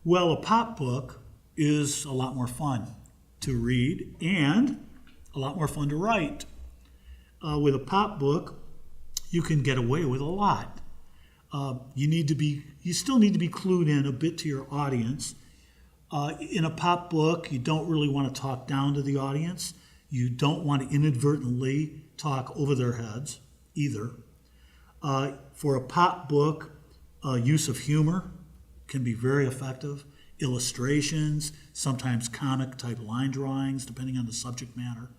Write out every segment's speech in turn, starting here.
Well, a pop book is a lot more fun to read and a lot more fun to write. With a pop book, you can get away with a lot. You still need to be clued in a bit to your audience. In a pop book, you don't really want to talk down to the audience. You don't want to inadvertently talk over their heads either. For a pop book, use of humor can be very effective. Illustrations, sometimes comic type line drawings, depending on the subject matter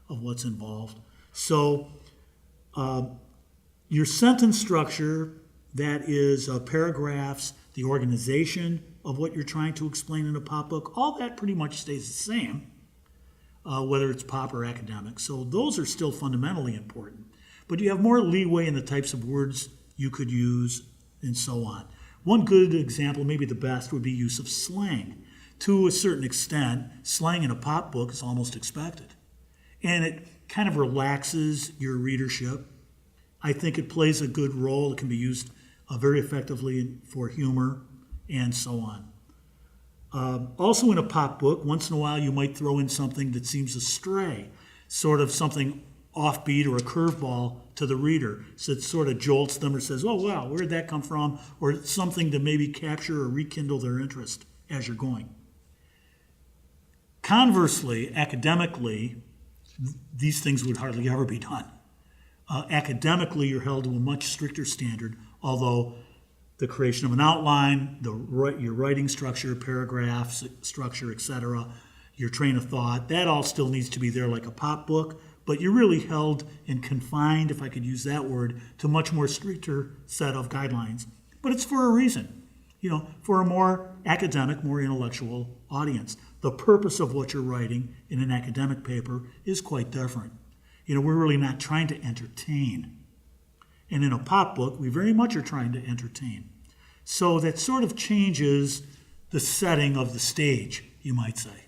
of what's involved. So your sentence structure, that is paragraphs, the organization of what you're trying to explain in a pop book, all that pretty much stays the same, whether it's pop or academic. So those are still fundamentally important. But you have more leeway in the types of words you could use and so on. One good example, maybe the best, would be use of slang. To a certain extent, slang in a pop book is almost expected. And it kind of relaxes your readership. I think it plays a good role. It can be used very effectively for humor and so on. Also in a pop book, once in a while you might throw in something that seems astray, sort of something offbeat or a curveball to the reader. So it sort of jolts them or says, oh, wow, where did that come from? Or something to maybe capture or rekindle their interest as you're going. Conversely, academically, these things would hardly ever be done. Academically, you're held to a much stricter standard, although the creation of an outline, your writing structure, paragraphs, structure, etc., your train of thought, that all still needs to be there like a pop book, but you're really held and confined, if I could use that word, to a much more stricter set of guidelines. But it's for a reason, for a more academic, more intellectual audience. The purpose of what you're writing in an academic paper is quite different. We're really not trying to entertain. And in a pop book, we very much are trying to entertain. So that sort of changes the setting of the stage, you might say.